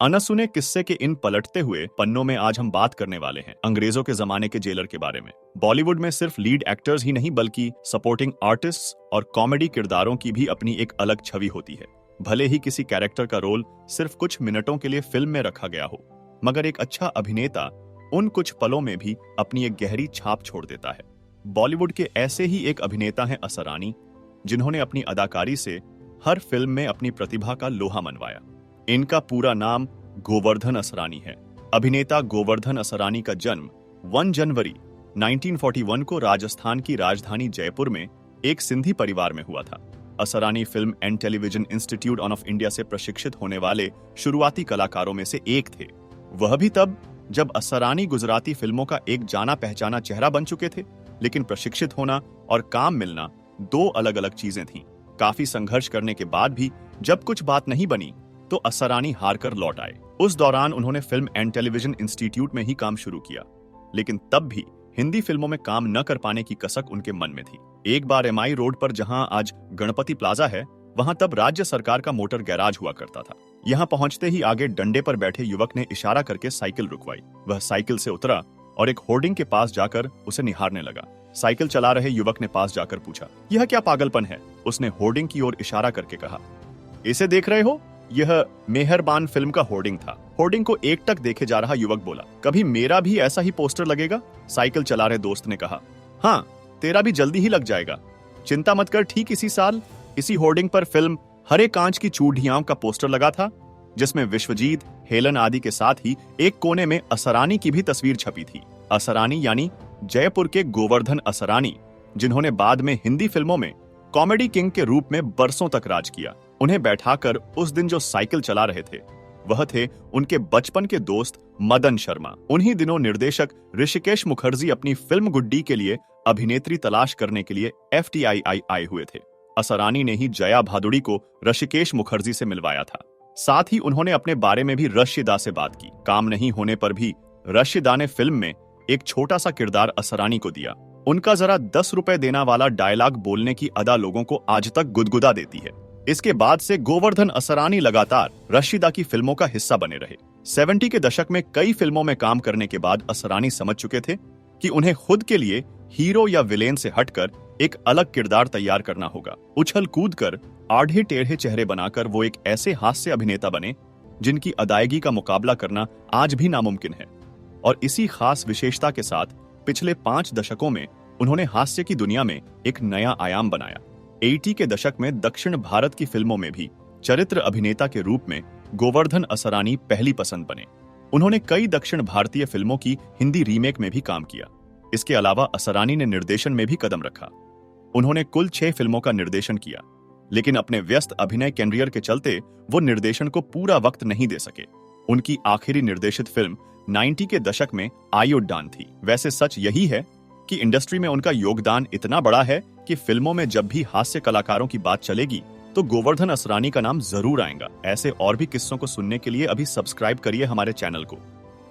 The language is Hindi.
अनसुने किस्से के इन पलटते हुए पन्नों में आज हम बात करने वाले हैं अंग्रेजों के जमाने के जेलर के बारे में। बॉलीवुड में सिर्फ लीड एक्टर्स ही नहीं बल्कि सपोर्टिंग आर्टिस्ट्स और कॉमेडी किरदारों की भी अपनी एक अलग छवि होती है। भले ही किसी कैरेक्टर का रोल सिर्फ कुछ मिनटों के लिए फिल्म में रखा गया हो, मगर एक अच्छा अभिनेता उन कुछ पलों में भी अपनी एक गहरी छाप छोड़ देता है। बॉलीवुड के ऐसे ही एक अभिनेता हैं असरानी, जिन्होंने अपनी अदाकारी से हर फिल्म में अपनी प्रतिभा का लोहा मनवाया। इनका पूरा नाम गोवर्धन असरानी है। अभिनेता गोवर्धन असरानी का जन्म 1 जनवरी 1941 को राजस्थान की राजधानी जयपुर में एक सिंधी परिवार में हुआ था। Asrani film and television institute of India से प्रशिक्षित होने वाले शुरुआती कलाकारों में से एक थे। वह भी तब जब असरानी गुजराती फिल्मों का एक जाना पहचाना चेहरा बन चुके थे, लेकिन प्रशिक्षित होना और काम मिलना दो अलग अलग चीजें थीं। काफी संघर्ष करने के बाद भी जब कुछ बात नहीं बनी तो असरानी हार कर लौट आए। उस दौरान उन्होंने फिल्म एंड टेलीविजन इंस्टीट्यूट में ही काम शुरू किया, लेकिन तब भी हिंदी फिल्मों में काम न कर पाने की कसक उनके मन में थी। एक बार एमआई रोड पर, जहां आज गणपति प्लाजा है, वहां तब राज्य सरकार का मोटर गैराज हुआ करता था। यहां पहुंचते ही आगे डंडे पर बैठे युवक ने इशारा करके साइकिल रुकवाई। वह साइकिल से उतरा और एक होर्डिंग के पास जाकर उसे निहारने लगा। साइकिल चला रहे युवक ने पास जाकर पूछा, यह क्या पागलपन है? उसने होर्डिंग की ओर इशारा करके कहा, इसे देख रहे हो? यह मेहरबान फिल्म का होर्डिंग था। होर्डिंग को एकटक देखे जा रहा युवक बोला, कभी मेरा भी ऐसा ही पोस्टर लगेगा? साइकिल चला रहे दोस्त ने कहा, हाँ, तेरा भी जल्दी ही लग जाएगा, चिंता मत कर। ठीक इसी साल इसी होर्डिंग पर फिल्म हरे कांच की चूड़ियां का पोस्टर लगा था, जिसमें विश्वजीत, हेलन आदि के साथ ही एक कोने में असरानी की भी तस्वीर छपी थी। असरानी यानी जयपुर के गोवर्धन असरानी, जिन्होंने बाद में हिंदी फिल्मों में कॉमेडी किंग के रूप में बरसों तक राज किया। उन्हें बैठाकर उस दिन जो साइकिल चला रहे थे, वह थे उनके बचपन के दोस्त मदन शर्मा। उन्हीं दिनों निर्देशक ऋषिकेश मुखर्जी अपनी फिल्म गुड्डी के लिए अभिनेत्री तलाश करने के लिए FTII आए हुए थे। असरानी ने ही जया भादुड़ी को ऋषिकेश मुखर्जी से मिलवाया था। साथ ही उन्होंने अपने बारे में भी रशिदा से बात की। काम नहीं होने पर भी रशिदा ने फिल्म में एक छोटा सा किरदार असरानी को दिया। उनका जरा 10 रुपए देना वाला डायलॉग बोलने की अदा लोगों को आज तक गुदगुदा देती है। इसके बाद से गोवर्धन असरानी लगातार रशिदा की फिल्मों का हिस्सा बने रहे। 70 के दशक में कई फिल्मों में काम करने के बाद असरानी समझ चुके थे कि उन्हें खुद के लिए हीरो या विलेन से हटकर एक अलग किरदार तैयार करना होगा। उछल कूद कर, आढ़े टेढ़े चेहरे बनाकर वो एक ऐसे हास्य अभिनेता बने जिनकी अदायगी का मुकाबला करना आज भी नामुमकिन है। और इसी खास विशेषता के साथ पिछले 5 दशकों में उन्होंने हास्य की दुनिया में एक नया आयाम बनाया। 80 के दशक में दक्षिण भारत की फिल्मों में भी चरित्र अभिनेता के रूप में गोवर्धन असरानी पहली पसंद बने। उन्होंने कई दक्षिण भारतीय फिल्मों की हिंदी रीमेक में भी काम किया। इसके अलावा असरानी ने निर्देशन में भी कदम रखा। उन्होंने कुल 6 फिल्मों का निर्देशन किया, लेकिन अपने व्यस्त अभिनय कैरियर के चलते वो निर्देशन को पूरा वक्त नहीं दे सके। उनकी आखिरी निर्देशित फिल्म 90 के दशक में आयुड्डान थी। वैसे सच यही है कि इंडस्ट्री में उनका योगदान इतना बड़ा है कि फिल्मों में जब भी हास्य कलाकारों की बात चलेगी तो गोवर्धन असरानी का नाम जरूर आएगा। ऐसे और भी किस्सों को सुनने के लिए अभी सब्सक्राइब करिए हमारे चैनल को।